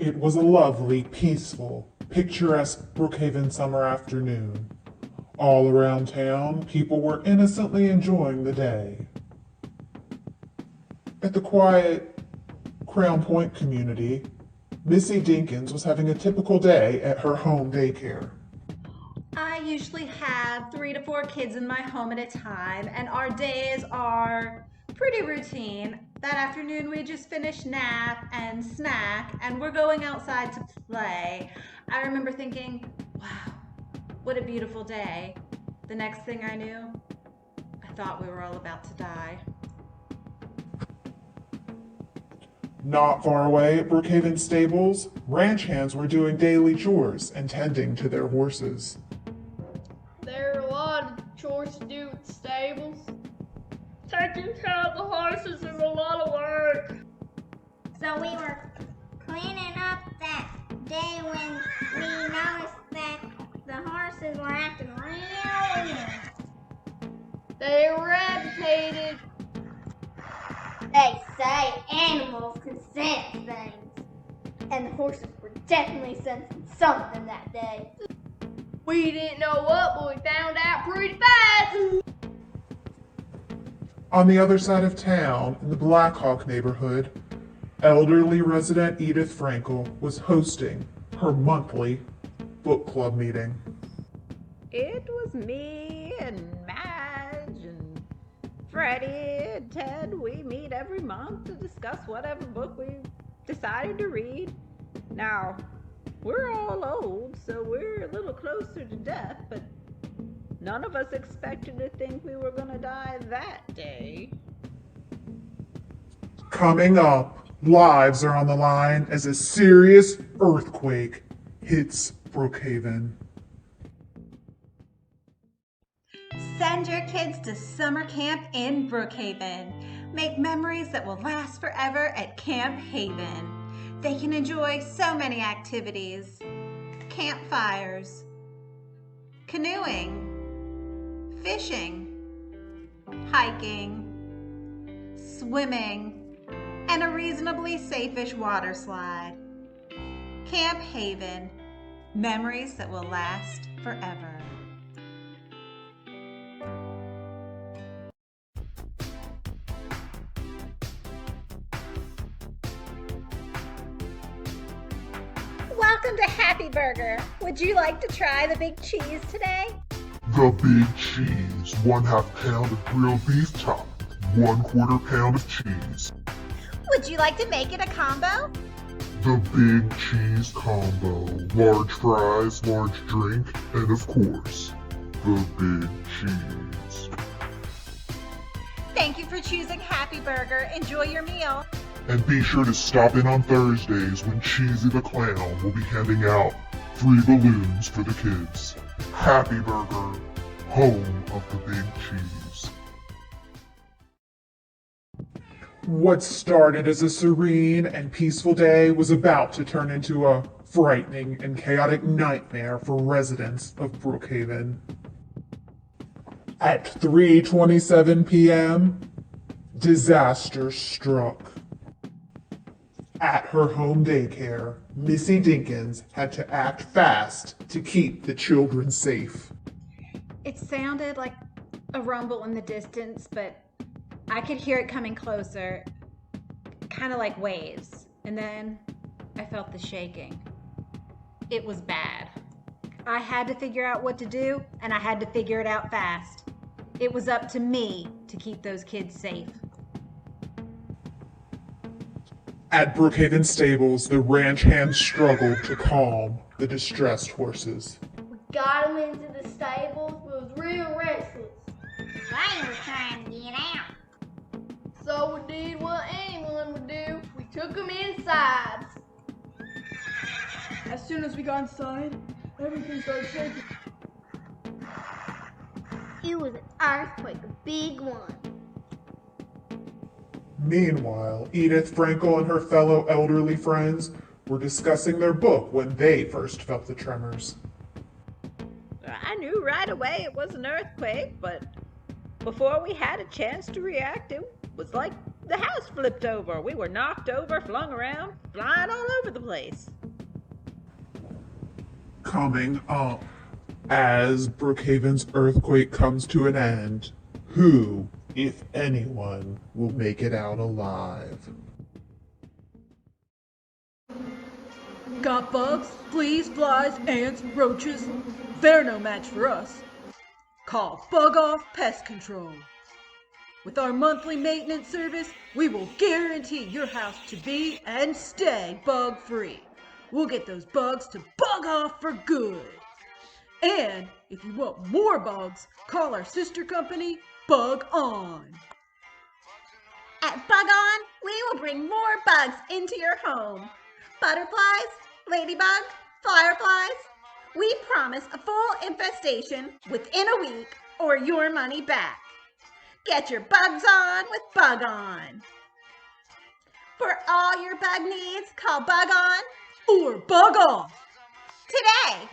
It was a lovely, peaceful, picturesque Brookhaven summer afternoon. All around town, people were innocently enjoying the day. At the quiet Crown Point community, Missy Dinkins was having a typical day at her home daycare. I usually have 3 to 4 kids in my home at a time, and our days are pretty routine. That afternoon we just finished nap and snack, and we're going outside to play. I remember thinking, wow, what a beautiful day. The next thing I knew, I thought we were all about to die. Not far away at Brookhaven stables, ranch hands were doing daily chores and tending to their horses. There are a lot of chores to do at the stables. Taking care of the horses is a lot of work. So we were cleaning up that day when we noticed that the horses were acting real weird. They were agitated. They say animals can sense things, and the horses were definitely sensing something that day. We didn't know what, but we found out pretty fast. On the other side of town, in the Blackhawk neighborhood, elderly resident Edith Frankel was hosting her monthly book club meeting. It was me and Madge and Freddie and Ted. We meet every month to discuss whatever book we decided to read. Now, we're all old, so we're a little closer to death, but none of us expected to think we were going to die that day. Coming up, lives are on the line as a serious earthquake hits Brookhaven. Send your kids to summer camp in Brookhaven. Make memories that will last forever at Camp Haven. They can enjoy so many activities: campfires, canoeing, fishing, hiking, swimming, and a reasonably safe-ish water slide. Camp Haven, memories that will last forever. Welcome to Happy Burger. Would you like to try the big cheese today? The big cheese, 1/2 pound of grilled beef topped, 1/4 pound of cheese. Would you like to make it a combo? The big cheese combo, large fries, large drink, and of course, the big cheese. Thank you for choosing Happy Burger. Enjoy your meal. And be sure to stop in on Thursdays when Cheesy the Clown will be handing out free balloons for the kids. Happy Burger, home of the big cheese. What started as a serene and peaceful day was about to turn into a frightening and chaotic nightmare for residents of Brookhaven. At 3:27 p.m., disaster struck. At her home daycare, Missy Dinkins had to act fast to keep the children safe. It sounded like a rumble in the distance, but I could hear it coming closer, kind of like waves. And then I felt the shaking. It was bad. I had to figure out what to do, and I had to figure it out fast. It was up to me to keep those kids safe. At Brookhaven stables, the ranch hands struggled to calm the distressed horses. We got them into the stables, but it was real restless. They were trying to get out. So we did what anyone would do. We took them inside. As soon as we got inside, everything started shaking. It was an earthquake, a big one. Meanwhile, Edith Frankel and her fellow elderly friends were discussing their book when they first felt the tremors. I knew right away it was an earthquake, but before we had a chance to react, it was like the house flipped over. We were knocked over, flung around, flying all over over the place. Coming up, as Brookhaven's earthquake comes to an end, who, if anyone, will make it out alive? Got bugs, fleas, flies, ants, roaches? They're no match for us. Call Fug Off Pest Control. With our monthly maintenance service, we will guarantee your house to be and stay bug-free. We'll get those bugs to bug off for good. And if you want more bugs, call our sister company, Bug On. At Bug On, we will bring more bugs into your home. Butterflies, ladybugs, fireflies. We promise a full infestation within a week or your money back. Get your bugs on with Bug On. For all your bug needs, call Bug On Or Bug Off. today.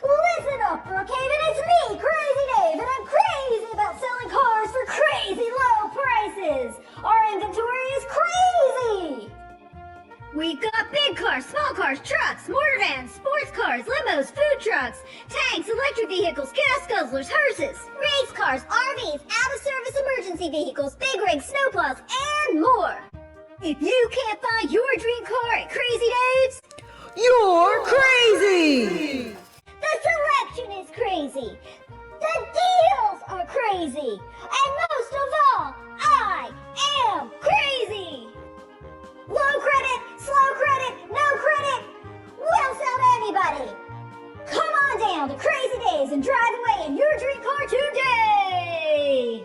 Listen up, Brookhaven, it's me, Crazy Dave, and I'm crazy about selling cars for crazy low prices! Our inventory is crazy! We've got big cars, small cars, trucks, motor vans, sports cars, limos, food trucks, tanks, electric vehicles, gas guzzlers, hearses, race cars, RVs, out-of-service emergency vehicles, big rigs, snowplows, and more! If you can't find your dream car at Crazy Dave's, You're crazy! the selection is crazy. The deals are crazy. And most of all, I am crazy. Low credit, slow credit, no credit. We'll sell to anybody. Come on down to Crazy Days and drive away in your dream car today.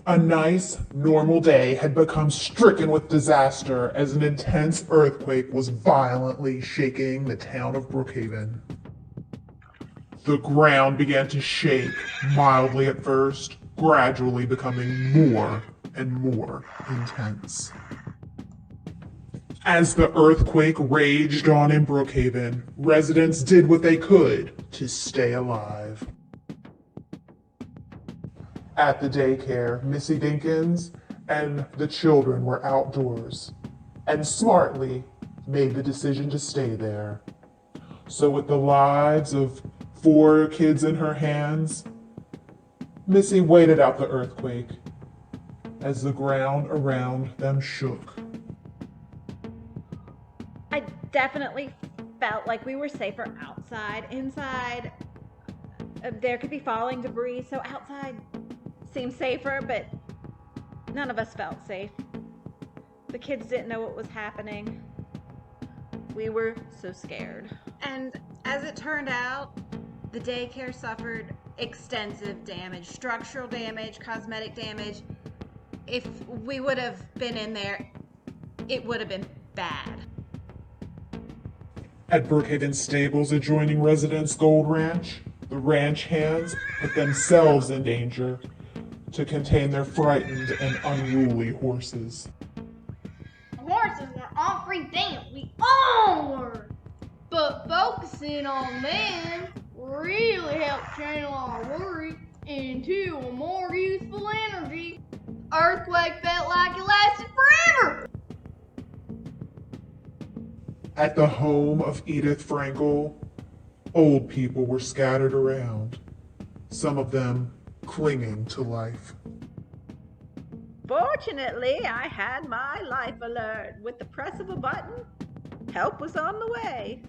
A nice, normal day had become stricken with disaster as an intense earthquake was violently shaking the town of Brookhaven. The ground began to shake, mildly at first, gradually becoming more and more intense. As the earthquake raged on in Brookhaven, residents did what they could to stay alive. At the daycare, Missy Dinkins and the children were outdoors and smartly made the decision to stay there. So with the lives of 4 kids in her hands, Missy waited out the earthquake as the ground around them shook. I definitely felt like we were safer outside. Inside, there could be falling debris, so outside seemed safer, but none of us felt safe. The kids didn't know what was happening. We were so scared. And as it turned out, the daycare suffered extensive damage, structural damage, cosmetic damage. If we would have been in there, it would have been bad. At Brookhaven stables adjoining Residence Gold Ranch, the ranch hands put themselves in danger to contain their frightened and unruly horses. The horses were all freaked out. We all were. But focusing on them really helped channel our worry into a more useful energy. Earthquake felt like it lasted forever. At the home of Edith Frankel, old people were scattered around, some of them clinging to life. Fortunately, I had my life alert. With the press of a button, help was on the way.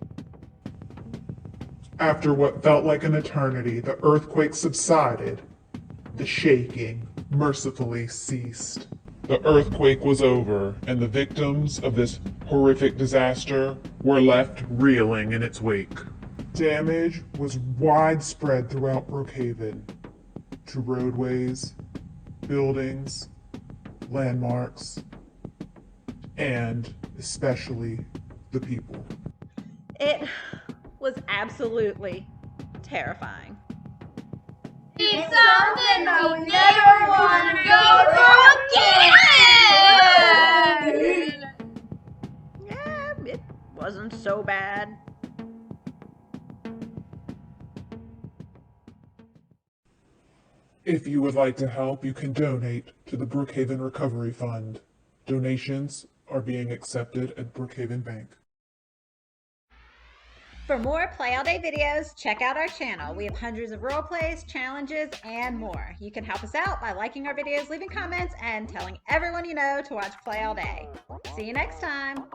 After what felt like an eternity, the earthquake subsided. The shaking mercifully ceased. The earthquake was over, and the victims of this horrific disaster were left reeling in its wake. Damage was widespread throughout Brookhaven, to roadways, buildings, landmarks, and especially the people. It was absolutely terrifying. It's something we never want to go through again. Yeah, it wasn't so bad. If you would like to help, you can donate to the Brookhaven Recovery Fund. Donations are being accepted at Brookhaven Bank. For more Play All Day videos, check out our channel. We have hundreds of role plays, challenges, and more. You can help us out by liking our videos, leaving comments, and telling everyone you know to watch Play All Day. See you next time.